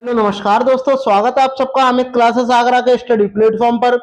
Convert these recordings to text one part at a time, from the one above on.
Hello नमस्कार दोस्तों, स्वागत है आप सबका अमित क्लासेस आगरा के स्टडी प्लेटफॉर्म पर।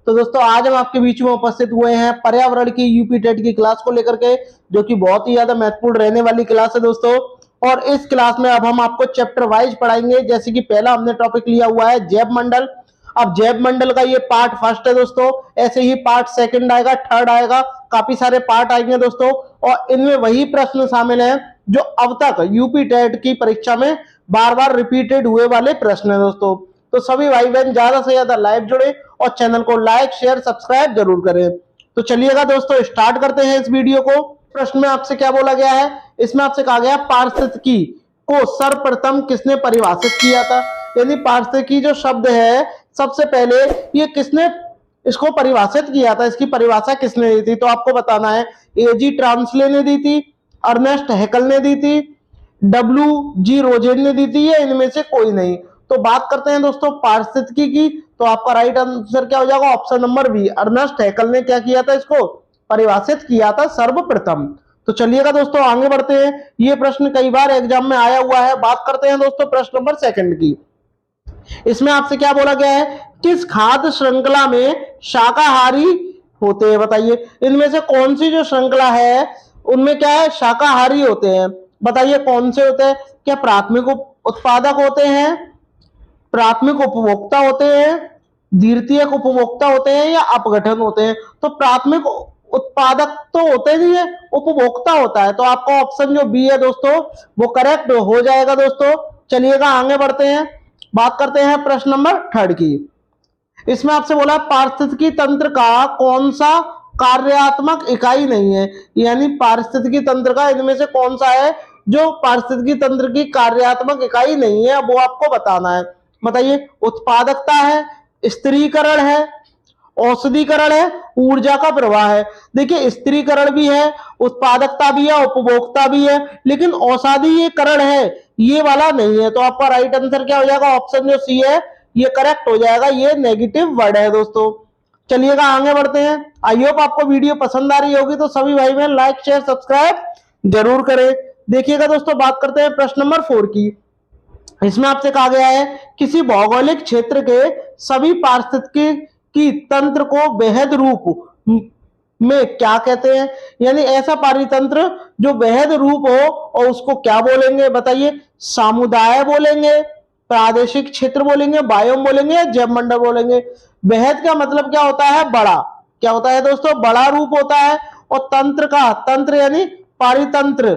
तो दोस्तों आज हम आपके बीच में उपस्थित हुए हैं पर्यावरण की यूपी टेट की क्लास को लेकर के, जो कि बहुत ही ज्यादा महत्वपूर्ण रहने वाली क्लास है दोस्तों। और इस क्लास में अब हम आपको चैप्टर वाइज पढ़ाएंगे। जैसे कि पहला हमने टॉपिक लिया हुआ है जैव मंडल। अब जैव मंडल का ये पार्ट फर्स्ट है दोस्तों, ऐसे ही पार्ट सेकंड आएगा, थर्ड आएगा, काफी सारे पार्ट आएंगे दोस्तों। और इनमें वही प्रश्न शामिल हैं जो अब तक यूपी टेट की परीक्षा में बार बार रिपीटेड हुए वाले प्रश्न है दोस्तों। तो सभी भाई बहन ज्यादा से ज्यादा लाइव जुड़े और चैनल को लाइक शेयर सब्सक्राइब जरूर करें। तो चलिएगा दोस्तों, स्टार्ट करते हैं इस वीडियो को। प्रश्न में आपसे क्या बोला गया है, इसमें आपसे कहा गया पारिस्थितिकी को सर्वप्रथम किसने परिभाषित किया था। यानी पारिस्थितिकी जो शब्द है, सबसे पहले ये किसने इसको परिभाषित किया था, इसकी परिभाषा किसने दी थी। तो आपको बताना है, एजी ट्रांसले ने दी थी, अर्नेस्ट हैकल ने दी थी, WG रोजेन ने दी थी, या इनमें से कोई नहीं। तो बात करते हैं दोस्तों पारिस्थितिकी की, तो आपका राइट आंसर क्या हो जाएगा, ऑप्शन नंबर बी, अर्नेस्ट हैकल ने क्या किया था, इसको परिभाषित किया था सर्वप्रथम। तो चलिएगा दोस्तों आगे बढ़ते हैं, ये प्रश्न कई बार एग्जाम में आया हुआ है। बात करते हैं दोस्तों प्रश्न नंबर सेकंड की। इसमें आपसे क्या बोला गया है, किस खाद्य श्रृंखला में शाकाहारी होते हैं, बताइए। इनमें से कौन सी जो श्रृंखला है उनमें क्या है, शाकाहारी होते हैं। बताइए कौन से होते हैं, क्या प्राथमिक उत्पादक होते हैं, प्राथमिक उपभोक्ता होते हैं, द्वितीयक उपभोक्ता होते हैं, या अपघटन होते हैं। तो प्राथमिक उत्पादक तो होते नहीं है, उपभोक्ता होता है। तो आपका ऑप्शन जो बी है दोस्तों वो करेक्ट हो जाएगा दोस्तों। चलिएगा आगे बढ़ते हैं, बात करते हैं प्रश्न नंबर थर्ड की। इसमें आपसे बोला पारिस्थितिकी तंत्र का कौन सा कार्यात्मक इकाई नहीं है। यानी पारिस्थितिकी तंत्र का इनमें से कौन सा है जो पारिस्थितिकी तंत्र की कार्यात्मक इकाई नहीं है, वो आपको बताना है। बताइए, उत्पादकता है, स्त्रीकरण है, औषधीकरण है, ऊर्जा का प्रवाह है। देखिए स्त्रीकरण भी है, उत्पादकता भी है, उपभोक्ता भी है, लेकिन औषधीकरण है ये वाला नहीं है। तो आपका राइट आंसर क्या हो जाएगा, ऑप्शन जो सी है ये करेक्ट हो जाएगा, ये नेगेटिव वर्ड है दोस्तों। चलिएगा आगे बढ़ते हैं। आई होप आपको वीडियो पसंद आ रही होगी, तो सभी भाई बहन लाइक शेयर सब्सक्राइब जरूर करें। देखिएगा दोस्तों, बात करते हैं प्रश्न नंबर 4 की। इसमें आपसे कहा गया है किसी भौगोलिक क्षेत्र के सभी पारिस्थितिकी की तंत्र को बेहद रूप में क्या कहते हैं। यानी ऐसा पारितंत्र जो बेहद रूप हो, और उसको क्या बोलेंगे, बताइए। समुदाय बोलेंगे, प्रादेशिक क्षेत्र बोलेंगे, बायोम बोलेंगे, या जैव मंडल बोलेंगे। बेहद का मतलब क्या होता है, बड़ा। क्या होता है दोस्तों, बड़ा रूप होता है। और तंत्र का, तंत्र यानी पारितंत्र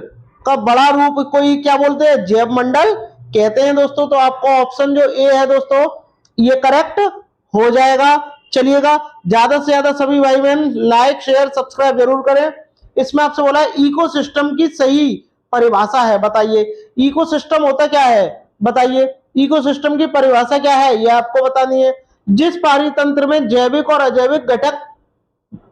का बड़ा रूप कोई क्या बोलते हैं, जैव मंडल कहते हैं दोस्तों। तो आपका ऑप्शन जो ए है दोस्तों ये करेक्ट हो जाएगा। चलिएगा, ज्यादा से ज्यादा सभी भाई बहन लाइक शेयर सब्सक्राइब जरूर करें। इसमें आपसे बोला है इकोसिस्टम की सही परिभाषा है, बताइए। इकोसिस्टम होता क्या है, बताइए। इकोसिस्टम की परिभाषा क्या है ये आपको बतानी है। जिस पारितंत्र में जैविक और अजैविक घटक,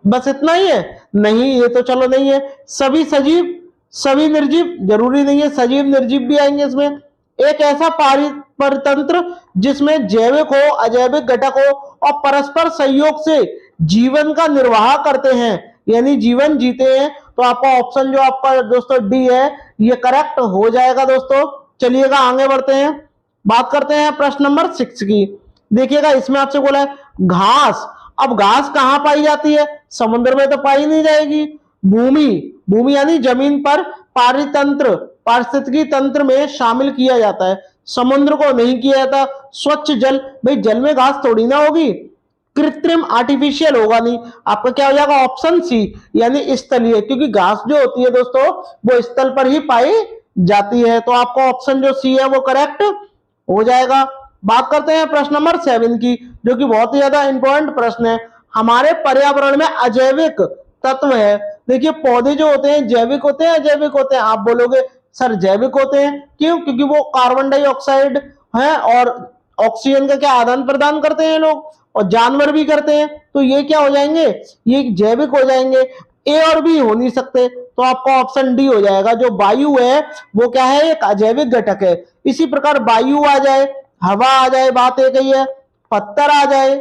बस इतना ही है, नहीं ये तो चलो नहीं है। सभी सजीव, सभी निर्जीव, जरूरी नहीं है, सजीव निर्जीव भी आएंगे इसमें। एक ऐसा परितंत्र जिसमें जैविक हो, अजैविक घटक हो और परस्पर सहयोग से जीवन का निर्वाह करते हैं, यानी जीवन जीते हैं। तो आपका ऑप्शन जो आपका दोस्तों डी है ये करेक्ट हो जाएगा दोस्तों। चलिएगा आगे बढ़ते हैं, बात करते हैं प्रश्न नंबर 6 की। देखिएगा इसमें आपसे बोला है घास। अब घास कहां पाई जाती है, समुद्र में तो पाई नहीं जाएगी। भूमि, भूमि यानी जमीन पर पारितंत्र, पारिस्थितिकी तंत्र में शामिल किया जाता है, समुद्र को नहीं किया जाता। स्वच्छ जल, भाई जल में घास थोड़ी ना होगी, कृत्रिम आर्टिफिशियल होगा नहीं। आपका क्या हो जाएगा, ऑप्शन सी यानी स्थलीय, क्योंकि घास जो होती है दोस्तों वो स्थल पर ही पाई जाती है। तो आपका ऑप्शन जो सी है वो करेक्ट हो जाएगा। बात करते हैं प्रश्न नंबर 7 की, जो कि बहुत ही ज्यादा इंपॉर्टेंट प्रश्न है। हमारे पर्यावरण में अजैविक तत्व है। देखिए पौधे जो होते हैं जैविक होते हैं अजैविक होते हैं, आप बोलोगे सर जैविक होते हैं, क्यों, क्योंकि वो कार्बन डाइऑक्साइड है और ऑक्सीजन का क्या आदान प्रदान करते हैं लोग, और जानवर भी करते हैं। तो ये क्या हो जाएंगे, ये जैविक हो जाएंगे। ए और बी हो नहीं सकते, तो आपका ऑप्शन डी हो जाएगा। जो वायु है वो क्या है, एक अजैविक घटक है। इसी प्रकार वायु आ जाए, हवा आ जाए, बात एक ही है, पत्थर आ जाए,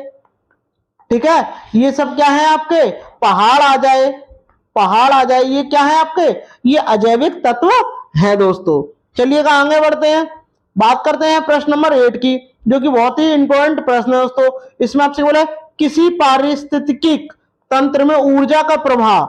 ठीक है, ये सब क्या है आपके, पहाड़ आ जाए, पहाड़ आ जाए, ये क्या है आपके, ये अजैविक तत्व है दोस्तों। चलिएगा आगे बढ़ते हैं, बात करते हैं प्रश्न नंबर 8 की, जो कि बहुत ही इंपॉर्टेंट प्रश्न है दोस्तों। इसमें आपसे बोला है किसी पारिस्थितिकी तंत्र में ऊर्जा का प्रवाह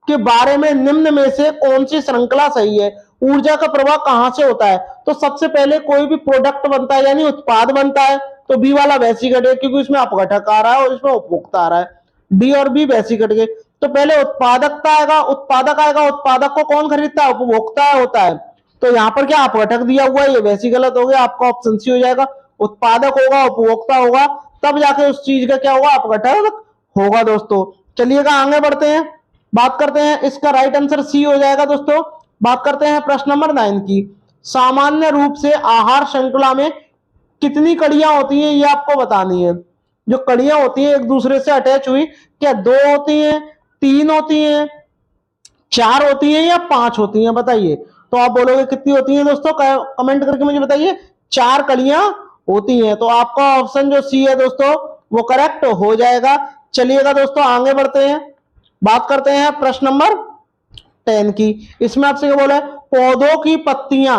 के बारे में निम्न में से कौन सी श्रृंखला सही है। ऊर्जा का प्रवाह कहां से होता है, तो सबसे पहले कोई भी प्रोडक्ट बनता है यानी उत्पाद बनता है, तो बी वाला वैसी कट गया क्योंकि इसमें अपघटक आ रहा है और इसमें उपभोक्ता आ रहा है। डी और बी वैसी कट गए। तो पहले उत्पादकता आएगा, उत्पादक आएगा, उत्पादक को कौन खरीदता है, उपभोक्ता होता है। तो यहाँ पर क्या अपघटक दिया हुआ है, ये वैसी गलत हो गया, आपका ऑप्शन सी हो जाएगा। उत्पादक होगा, उपभोक्ता होगा, तब जाके उस चीज का क्या होगा, अपघटक होगा दोस्तों। चलिएगा आगे बढ़ते हैं, बात करते हैं, इसका राइट आंसर सी हो जाएगा दोस्तों। बात करते हैं प्रश्न नंबर 9 की। सामान्य रूप से आहार श्रृंखला में कितनी कड़ियां होती हैं, ये आपको बतानी है। जो कड़ियां होती हैं एक दूसरे से अटैच हुई, क्या 2 होती हैं, 3 होती हैं, 4 होती हैं या 5 होती हैं, बताइए। तो आप बोलोगे कितनी होती हैं दोस्तों, कमेंट करके मुझे बताइए। 4 कड़ियां होती हैं, तो आपका ऑप्शन जो सी है दोस्तों वो करेक्ट हो जाएगा। चलिएगा दोस्तों आगे बढ़ते हैं, बात करते हैं प्रश्न नंबर 10 की। इसमें आपसे क्या बोला है, पौधों की पत्तियां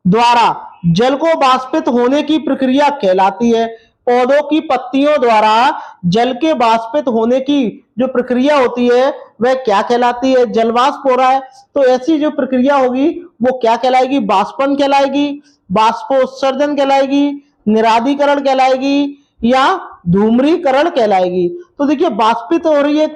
द्वारा जल को वाष्पित होने की प्रक्रिया कहलाती है। पौधों की पत्तियों द्वारा जल के वाष्पित होने की जो प्रक्रिया होती है वह क्या कहलाती है। जल वाष्प हो रहा है तो ऐसी जो प्रक्रिया होगी वो क्या कहलाएगी, वाष्पन कहलाएगी, वाष्पोत्सर्जन कहलाएगी, निरादीकरण कहलाएगी या धूम्रीकरण कहलाएगी। तो देखिए वाष्पित हो रही है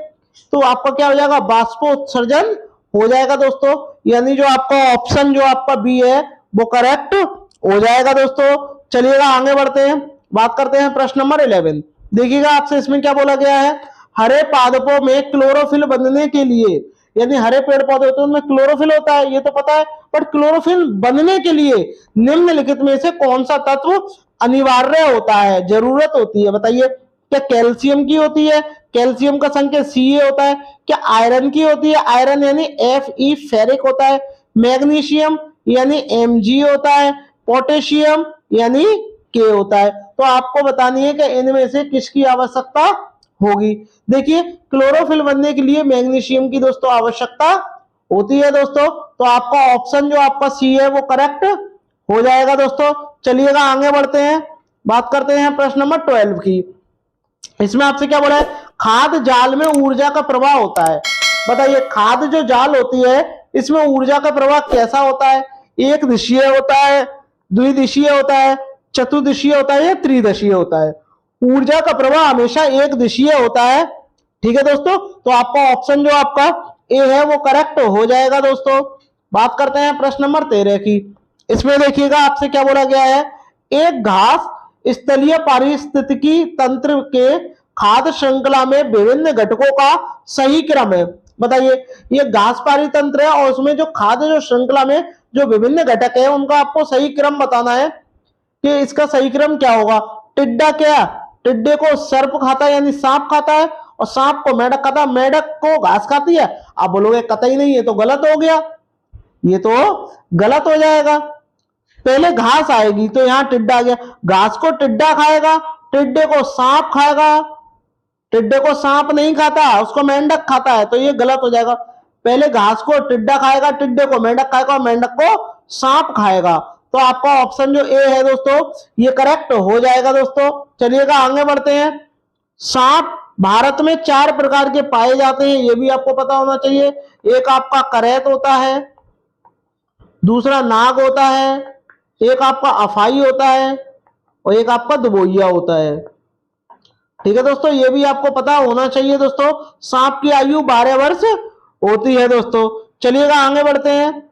तो आपका क्या हो जाएगा, वाष्पोत्सर्जन हो जाएगा दोस्तों, यानी जो आपका ऑप्शन जो आपका बी है वो करेक्ट हो जाएगा दोस्तों। चलिएगा आगे बढ़ते हैं, बात करते हैं प्रश्न नंबर 11। देखिएगा आपसे इसमें क्या बोला गया है, हरे पादपों में क्लोरोफिल बनने के लिए, यानी हरे पेड़ पौधे होते हैं उनमें क्लोरोफिल होता है ये तो पता है, बट क्लोरोफिल बनने के लिए निम्नलिखित में से कौन सा तत्व अनिवार्य होता है, जरूरत होती है, बताइए। क्या कैल्शियम की होती है, कैल्शियम का संकेत Ca होता है। क्या आयरन की होती है, आयरन यानी Fe फेरिक होता है। मैग्नीशियम यानी Mg होता है। पोटेशियम यानी K होता है। तो आपको बतानी है कि इनमें से किसकी आवश्यकता होगी। देखिए क्लोरोफिल बनने के लिए मैग्नीशियम की दोस्तों आवश्यकता होती है दोस्तों, तो आपका ऑप्शन जो आपका सी है वो करेक्ट हो जाएगा दोस्तों। चलिएगा आगे बढ़ते हैं, बात करते हैं प्रश्न नंबर 12 की। इसमें आपसे क्या बोला है, खाद जाल में ऊर्जा का प्रवाह होता है। बताइए खाद जो जाल होती है इसमें ऊर्जा का प्रवाह कैसा होता है, एक दिशीय होता है, द्विदिशीय होता है, चतुर्दिशीय होता है या त्रिदिशीय होता है। ऊर्जा का प्रवाह हमेशा एक दिशीय होता है, ठीक है दोस्तों। तो आपका ऑप्शन जो आपका ए है वो करेक्ट हो जाएगा दोस्तों। बात करते हैं प्रश्न नंबर 13 की। इसमें देखिएगा आपसे क्या बोला गया है, एक घास स्थलीय पारिस्थितिकी तंत्र के खाद्य श्रृंखला में विभिन्न घटकों का सही क्रम है। बताइए ये घास पारितंत्र है और उसमें जो खाद्य जो श्रृंखला में जो विभिन्न घटक है उनका आपको सही क्रम बताना है कि इसका सही क्रम क्या होगा। टिड्डा क्या, टिड्डे को सर्प खाता है यानी सांप खाता है, और सांप को मेढक खाता है, मेढक को घास खाती है। आप बोलोगे कतई नहीं, ये तो गलत हो गया, ये तो गलत हो जाएगा। पहले घास आएगी तो यहाँ टिड्डा आ गया, घास को टिड्डा खाएगा, टिड्डे को सांप खाएगा, टिड्डे को सांप नहीं खाता उसको मेंढक खाता है, तो ये गलत हो जाएगा। पहले घास को टिड्डा खाएगा, टिड्डे को मेंढक खाएगा और मेंढक को सांप खाएगा। तो आपका ऑप्शन जो ए है दोस्तों ये करेक्ट हो जाएगा दोस्तों। चलिएगा आगे बढ़ते हैं। सांप भारत में 4 प्रकार के पाए जाते हैं, ये भी आपको पता होना चाहिए। एक आपका करैत होता है, दूसरा नाग होता है, एक आपका अफाई होता है और एक आपका दुबोइया होता है, ठीक है दोस्तों। ये भी आपको पता होना चाहिए दोस्तों। सांप की आयु 12 वर्ष होती है दोस्तों। चलिएगा आगे बढ़ते हैं,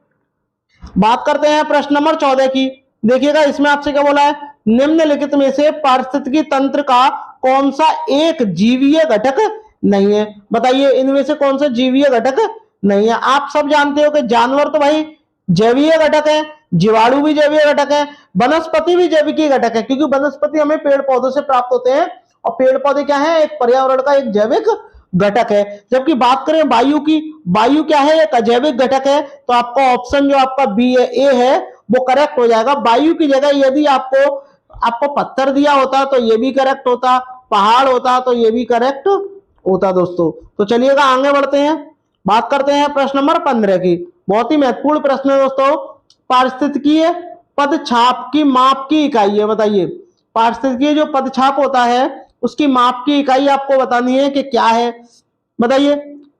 बात करते हैं प्रश्न नंबर 14 की। देखिएगा इसमें आपसे क्या बोला है, निम्नलिखित में से पारिस्थितिकी तंत्र का कौन सा एक जीवीय घटक नहीं है। बताइए इनमें से कौन सा जीवीय घटक नहीं है। आप सब जानते हो कि जानवर तो भाई जैवीय घटक है, जीवाणु भी जैवीय घटक है, वनस्पति भी जैविक घटक है, क्योंकि वनस्पति हमें पेड़ पौधों से प्राप्त होते हैं और पेड़ पौधे क्या है, एक पर्यावरण का एक जैविक घटक है। जबकि बात करें वायु की, वायु क्या है, एक अजैविक घटक है। तो आपका ऑप्शन जो आपका बी है, ए है, वो करेक्ट हो जाएगा। वायु की जगह यदि आपको पत्थर दिया होता तो ये भी करेक्ट होता, पहाड़ होता तो ये भी करेक्ट होता दोस्तों। तो चलिएगा आगे बढ़ते हैं, बात करते हैं प्रश्न नंबर 15 की। बहुत ही महत्वपूर्ण प्रश्न है दोस्तों, पारिस्थितिकी पदछाप की माप की इकाई है। बताइए पारिस्थितिकी जो पदछाप होता है उसकी माप की इकाई आपको बतानी है कि क्या है। बताइए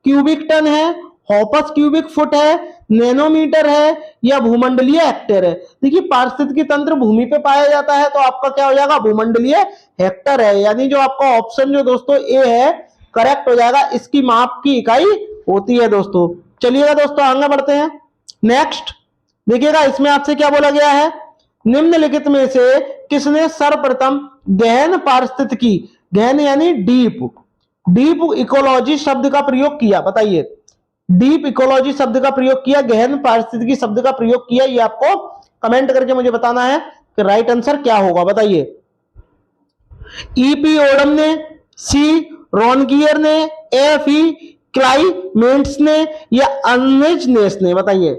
क्यूबिक टन है, हॉपस क्यूबिक फुट है, नैनोमीटर है या भूमंडलीय हेक्टेयर है। देखिए पारिस्थितिकी तंत्र भूमि पे पाया जाता है तो आपका क्या हो जाएगा, भूमंडलीय हेक्टर है। यानी जो आपका ऑप्शन जो दोस्तों ए है करेक्ट हो जाएगा, इसकी माप की इकाई होती है दोस्तों। चलिएगा दोस्तों आगे बढ़ते हैं। नेक्स्ट देखिएगा इसमें आपसे क्या बोला गया है, निम्नलिखित में से किसने सर्वप्रथम गहन पारिस्थितिकी, गहन यानी डीप इकोलॉजी शब्द का प्रयोग किया। बताइए डीप इकोलॉजी शब्द का प्रयोग किया, गहन पारिस्थितिकी शब्द का प्रयोग किया, ये आपको कमेंट करके मुझे बताना है कि राइट आंसर क्या होगा। बताइए ईपी ओडम ने, सी रॉनगियर ने, एफ ई क्लाइमेंट्स ने या अर्नेस्ट नेस ने। बताइए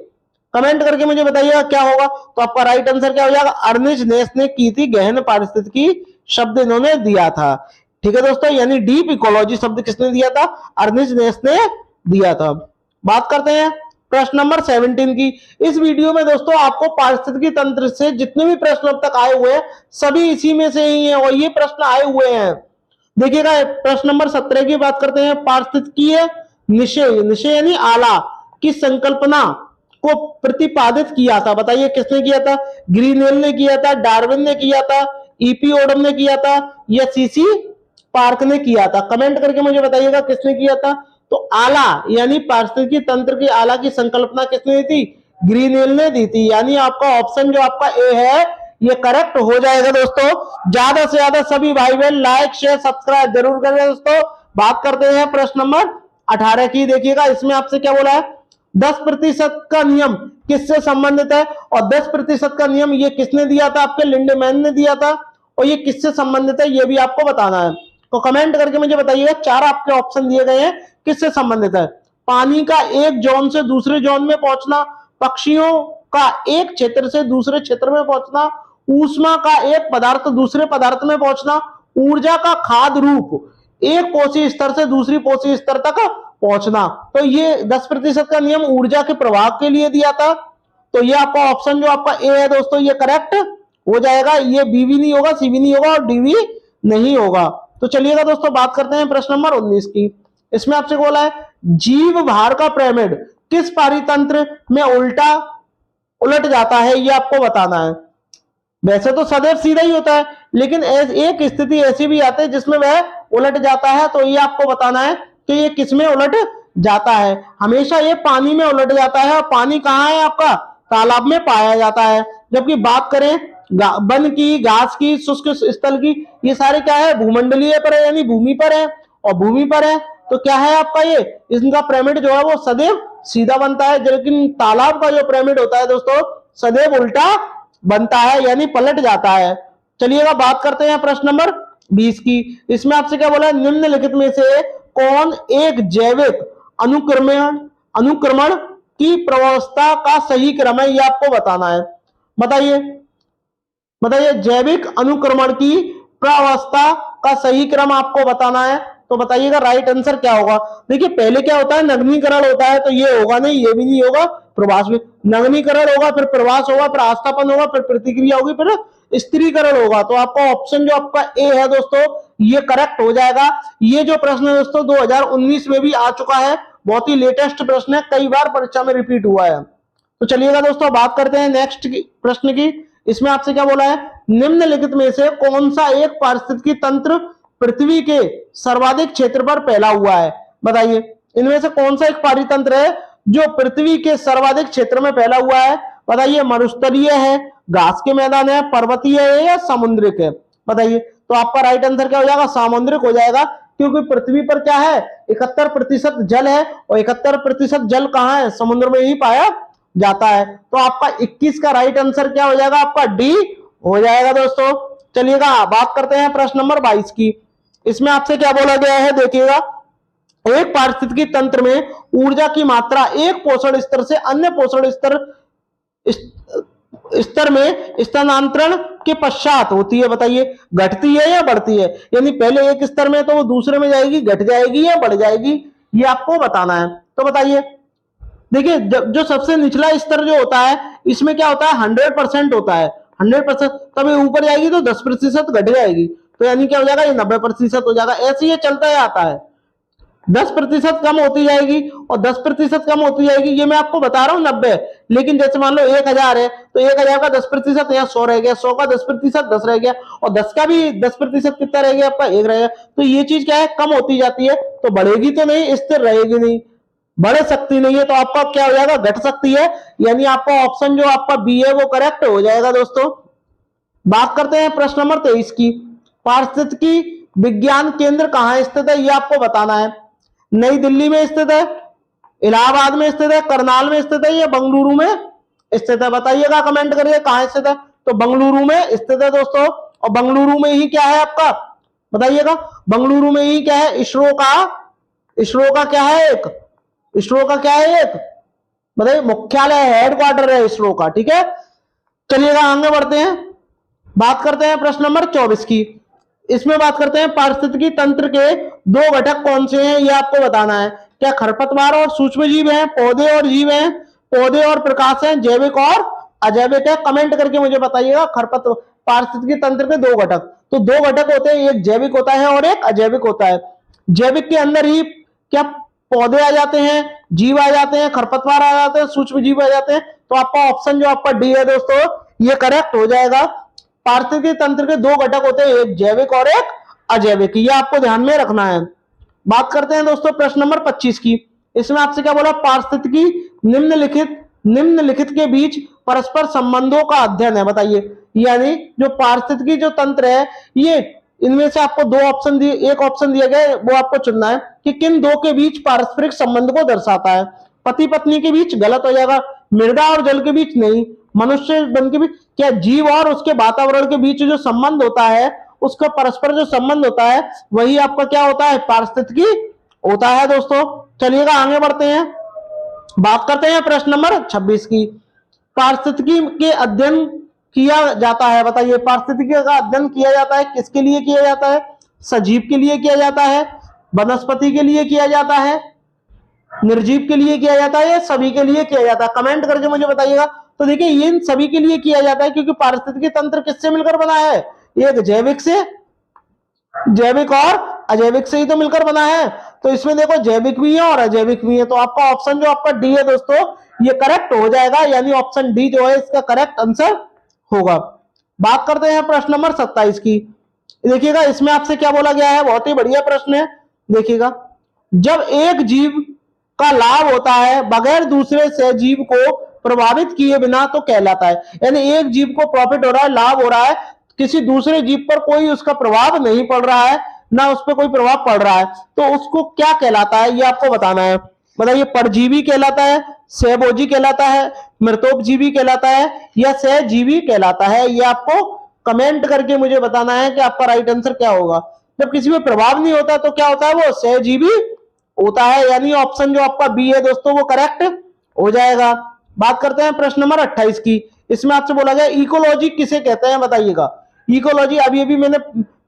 कमेंट करके मुझे बताइएगा क्या होगा। तो आपका राइट आंसर क्या हो जाएगा, अर्नेस्ट नेस ने की थी गहन पारिस्थितिकी शब्द इन्होंने दिया था। ठीक है दोस्तों, यानी डीप इकोलॉजी शब्द किसने दिया था, अर्नेस्ट नेस ने दिया था। बात करते हैं प्रश्न नंबर 17 की। इस वीडियो में दोस्तों आपको पारिस्थितिकी तंत्र से जितने भी प्रश्न अब तक आए हुए हैं सभी इसी में से ही हैं और ये प्रश्न आए हुए हैं। देखिएगा प्रश्न नंबर 17 की बात करते हैं। पारिस्थितिकीय निश्चय, निश्चय यानी आला की संकल्पना को प्रतिपादित किया था। बताइए किसने किया था, ग्रीनवेल ने किया था, डार्विन ने किया था, ईपी ओडम ने किया था या सीसी पार्क ने किया था। कमेंट करके मुझे बताइएगा किसने किया था। तो आला यानी पारिस्थितिकी तंत्र की आला की संकल्पना किसने दी थी, ग्रीनवेल ने दी थी। यानी आपका ऑप्शन जो आपका ए है ये करेक्ट हो जाएगा दोस्तों। ज्यादा से ज्यादा सभी भाई बहन लाइक शेयर सब्सक्राइब जरूर करें दोस्तों। बात करते हैं प्रश्न नंबर 18 की। देखिएगा इसमें आपसे क्या बोला है, 10% का नियम किससे संबंधित है, और 10% का नियम ये किसने दिया था, आपके लिंडेमैन ने दिया था, और ये किससे संबंधित है ये भी आपको बताना है। तो कमेंट करके मुझे बताइएगा, चार आपके ऑप्शन दिए गए हैं किससे संबंधित है। पानी का एक जोन से दूसरे जोन में पहुंचना, पक्षियों का एक क्षेत्र से दूसरे क्षेत्र में पहुंचना, ऊष्मा का एक पदार्थ दूसरे पदार्थ में पहुंचना, ऊर्जा का खाद रूप एक कोशीय स्तर से दूसरी कोशीय स्तर तक पहुंचना। तो ये 10% का नियम ऊर्जा के प्रवाह के लिए दिया था। तो ये आपका ऑप्शन जो आपका ए है दोस्तों ये करेक्ट हो जाएगा। ये बी भी नहीं होगा, सी भी नहीं होगा और डी भी नहीं होगा। तो चलिएगा दोस्तों बात करते हैं प्रश्न नंबर 19 की। इसमें आपसे बोला है जीव भार का पिरामिड किस पारितंत्र में उलट जाता है, ये आपको बताना है। वैसे तो सदैव सीधा ही होता है लेकिन एक स्थिति ऐसी भी आती है जिसमें वह उलट जाता है। तो ये आपको बताना है कि ये किसमें उलट जाता है। हमेशा ये पानी में उलट जाता है और पानी कहाँ है आपका, तालाब में पाया जाता है। जबकि बात करें वन की, घास की, शुष्क स्थल की, ये सारे क्या है भूमंडलीय पर है यानी भूमि पर है, और भूमि पर है तो क्या है आपका ये इनका पिरामिड जो है वो सदैव सीधा बनता है। लेकिन तालाब का जो पिरामिड होता है दोस्तों सदैव उल्टा बनता है यानी पलट जाता है। चलिएगा बात करते हैं प्रश्न नंबर 20 की। इसमें आपसे क्या बोला है, निम्नलिखित में से कौन एक जैविक अनुक्रमण की प्रवस्था का सही क्रम है, ये आपको बताना है। बताइए जैविक अनुक्रमण की प्रावस्था का सही क्रम आपको बताना है। तो बताइएगा राइट आंसर क्या होगा। देखिए पहले क्या होता है, नग्नीकरण होता है, तो ये होगा नहीं, ये भी नहीं होगा, प्रवास में नग्नीकरण होगा, फिर प्रवास होगा, फिर आस्थापन होगा, फिर प्रतिक्रिया होगी, फिर स्त्रीकरण होगा। तो आपका ऑप्शन जो आपका ए है दोस्तों ये करेक्ट हो जाएगा। ये जो प्रश्न है दोस्तों 2019 में भी आ चुका है, बहुत ही लेटेस्ट प्रश्न है, कई बार परीक्षा में रिपीट हुआ है। तो चलिएगा दोस्तों बात करते हैं नेक्स्ट प्रश्न की। इसमें आपसे क्या बोला है, निम्नलिखित में से कौन सा एक पारिस्थितिकी तंत्र पृथ्वी के सर्वाधिक क्षेत्र पर फैला हुआ है। बताइए इनमें से कौन सा एक पारितंत्र है जो पृथ्वी के सर्वाधिक क्षेत्र में फैला हुआ है। बताइए मरुस्थलीय है, घास के मैदान है, पर्वतीय है या समुद्रिक है। बताइए तो आपका राइट आंसर क्या हो जाएगा, सामुद्रिक हो जाएगा। क्योंकि पृथ्वी पर क्या है 71% जल है और 71% जल कहाँ है, समुद्र में ही पाया जाता है। तो आपका 21 का राइट आंसर क्या हो जाएगा, आपका डी हो जाएगा दोस्तों। चलिएगा बात करते हैं प्रश्न नंबर 22 की। इसमें आपसे क्या बोला गया है, देखिएगा एक पारिस्थितिकी तंत्र में ऊर्जा की मात्रा एक पोषण स्तर से अन्य पोषण स्तर में स्थानांतरण के पश्चात होती है। बताइए घटती है या बढ़ती है, यानी पहले एक स्तर में तो वो दूसरे में जाएगी, घट जाएगी या बढ़ जाएगी, ये आपको बताना है। तो बताइए देखिए जो सबसे निचला स्तर जो होता है इसमें क्या होता है 100% होता है 100%, तब ये ऊपर जाएगी तो 10% घट जाएगी, तो यानी क्या हो जाएगा ये 90% हो जाएगा। ऐसे ये चलता ही आता है, 10% कम होती जाएगी और 10% कम होती जाएगी। ये मैं आपको बता रहा हूँ 90, लेकिन जैसे मान लो 1000 है तो 1000 का 10% यहाँ 100 रह गया, 100 का 10% 10 रह गया, और 10 का भी 10% कितना रह गया आपका 1 रहेगा। तो ये चीज क्या है कम होती जाती है, तो बढ़ेगी तो नहीं, स्थिर रहेगी नहीं, बढ़ सकती नहीं है, तो आपका क्या हो जाएगा घट सकती है, यानी आपका ऑप्शन जो आपका बी है वो करेक्ट हो जाएगा दोस्तों। बात करते हैं प्रश्न नंबर 23 की। पारिस्थितिकी विज्ञान केंद्र कहां स्थित है ये आपको बताना है। नई दिल्ली में स्थित है, इलाहाबाद में स्थित है, करनाल में स्थित है या बंगलुरु में स्थित है, बताइएगा कमेंट करिए कहां स्थित है। तो बंगलुरु में स्थित है दोस्तों, और बंगलुरु में ही क्या है आपका बताइएगा, बंगलुरु में ही क्या है इसरो का क्या है एक, इसरो का क्या है एक बताइए, मुख्यालय हेडक्वार्टर है इसरो का, ठीक है। चलिएगा आगे बढ़ते हैं, बात करते हैं प्रश्न नंबर 24 की। इसमें बात करते हैं पारिस्थितिकी तंत्र के 2 घटक कौन से हैं ये आपको बताना है। क्या खरपतवार और सूक्ष्म जीव हैं, पौधे और जीव हैं, पौधे और प्रकाश हैं, जैविक और अजैविक है, कमेंट करके मुझे बताइएगा। पारिस्थितिकी तंत्र के 2 घटक, तो 2 घटक होते हैं, एक जैविक होता है और एक अजैविक होता है। जैविक के अंदर ही क्या पौधे आ जाते हैं, जीव आ जाते हैं, खरपतवार आ जाते हैं, सूक्ष्म जीव आ जाते हैं, तो आपका ऑप्शन जो आपका डी है दोस्तों ये करेक्ट हो जाएगा। पारिस्थितिकी तंत्र के 2 घटक होते हैं, एक जैविक और एक अजैविक, ये आपको ध्यान में रखना है। बात करते हैं दोस्तों प्रश्न नंबर 25 की। इसमें आपसे क्या बोला, पारिस्थितिकी निम्नलिखित के बीच परस्पर संबंधों का अध्ययन है, बताइए। यानी जो पारिस्थितिकी जो तंत्र है ये, इनमें से आपको 2 ऑप्शन दिए, एक ऑप्शन दिया गया वो आपको चुनना है कि किन 2 के बीच पारस्परिक संबंध को दर्शाता है। पति पत्नी के बीच गलत हो जाएगा, मृदा और जल के बीच नहीं, मनुष्य बन के बीच, क्या जीव और उसके वातावरण के बीच जो संबंध होता है उसका परस्पर जो संबंध होता है वही आपका क्या होता है पारिस्थितिकी होता है दोस्तों। चलिएगा आगे बढ़ते हैं, बात करते हैं प्रश्न नंबर 26 की। पारिस्थितिकी के अध्ययन किया जाता है, बताइए पारिस्थितिकी का अध्ययन किया जाता है किसके लिए किया जाता है, सजीव के लिए किया जाता है, वनस्पति के लिए किया जाता है, निर्जीव के लिए किया जाता है, या सभी के लिए किया जाता है, कमेंट करके मुझे बताइएगा। तो देखिए ये सभी के लिए किया जाता है, क्योंकि पारिस्थितिकी तंत्र किससे मिलकर बना है, एक जैविक और अजैविक से ही तो मिलकर बना है। तो इसमें देखो जैविक भी है और अजैविक भी है, तो आपका ऑप्शन जो आपका डी है दोस्तों ये करेक्ट हो जाएगा, यानी ऑप्शन डी जो है इसका करेक्ट आंसर होगा। बात करते हैं प्रश्न नंबर 27 की। देखिएगा इसमें आपसे क्या बोला गया है, बहुत ही बढ़िया प्रश्न है। देखिएगा जब एक जीव का लाभ होता है बगैर दूसरे सहजीव को प्रभावित किए बिना तो कहलाता है, यानी एक जीव को प्रॉफिट हो रहा है, लाभ हो रहा है, किसी दूसरे जीव पर कोई उसका प्रभाव नहीं पड़ रहा है, ना उस पर कोई प्रभाव पड़ रहा है, तो उसको क्या कहलाता है ये आपको बताना है। बताइए परजीवी कहलाता है, सहभोजी कहलाता है, मृतोपजीवी कहलाता है, या सहजीवी कहलाता है, ये आपको कमेंट करके मुझे बताना है कि आपका राइट आंसर क्या होगा। जब किसी में प्रभाव नहीं होता तो क्या होता है, वो सहजीवी होता है, यानी ऑप्शन जो आपका बी है दोस्तों वो करेक्ट हो जाएगा। बात करते हैं प्रश्न नंबर 28 की। इसमें आपसे बोला गया इकोलॉजी किसे कहते हैं, बताइएगा। इकोलॉजी अभी मैंने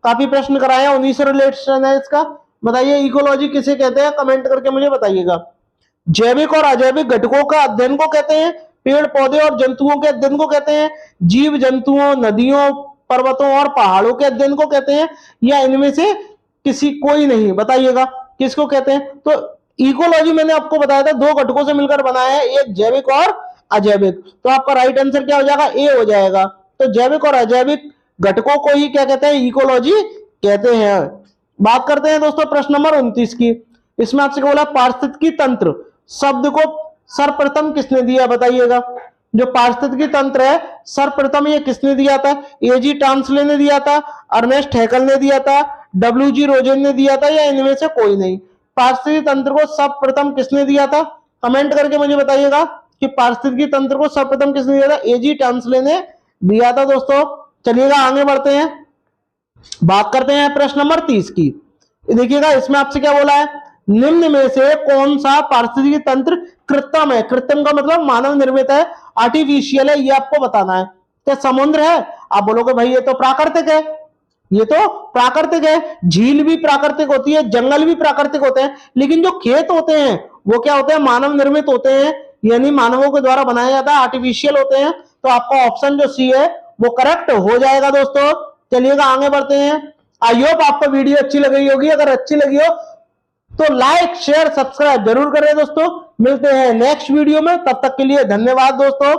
काफी प्रश्न कराए हैं, उन्हीं से रिलेशन है इसका, बताइए इकोलॉजी किसे कहते हैं, कमेंट करके मुझे बताइएगा। जैविक और अजैविक घटकों का अध्ययन को कहते हैं, पेड़ पौधे और जंतुओं के अध्ययन को कहते हैं, जीव जंतुओं नदियों पर्वतों और पहाड़ों के अध्ययन को कहते हैं, या इनमें से किसी कोई नहीं, बताइएगा किसको कहते हैं। तो इकोलॉजी मैंने आपको बताया था 2 घटकों से मिलकर बना है, एक जैविक और अजैविक, तो आपका राइट आंसर क्या हो जाएगा, ए हो जाएगा। तो जैविक और अजैविक घटकों को ही क्या कहते हैं, इकोलॉजी कहते हैं। बात करते हैं दोस्तों प्रश्न नंबर 29 की। इसमें आपसे बोला पारिस्थितिकी तंत्र शब्द को सर्वप्रथम किसने दिया, बताइएगा। जो पारिस्थितिकी तंत्र है सर्वप्रथम ये किसने दिया था, एजी टांसले ने दिया था, अर्नेस्ट हैकल ने दिया था, डब्ल्यूजी रोजेन ने दिया था, या इनमें से कोई नहीं। पारिस्थितिकी तंत्र को सर्वप्रथम किसने दिया था, कमेंट करके मुझे बताइएगा कि पारिस्थितिकी तंत्र को सर्वप्रथम किसने दिया था, एजी टांसले ने दिया था दोस्तों। चलिएगा आगे बढ़ते हैं, बात करते हैं प्रश्न नंबर 30 की। देखिएगा इसमें आपसे क्या बोला है, निम्न में से कौन सा पारिस्थितिकी तंत्र कृत्रिम है, कृत्रिम का मतलब मानव निर्मित है, आर्टिफिशियल है, ये आपको बताना है। क्या समुद्र है, आप बोलोगे भाई ये तो प्राकृतिक है, ये तो प्राकृतिक है, झील भी प्राकृतिक होती है, जंगल भी प्राकृतिक होते हैं, लेकिन जो खेत होते हैं वो क्या होते हैं, मानव निर्मित होते हैं, यानी मानवों के द्वारा बनाया जाता है, आर्टिफिशियल होते हैं, तो आपका ऑप्शन जो सी है वो करेक्ट हो जाएगा दोस्तों। चलिएगा आगे बढ़ते हैं। आई होप आपको वीडियो अच्छी लगी होगी, अगर अच्छी लगी हो तो लाइक शेयर सब्सक्राइब जरूर करें दोस्तों। मिलते हैं नेक्स्ट वीडियो में, तब तक के लिए धन्यवाद दोस्तों।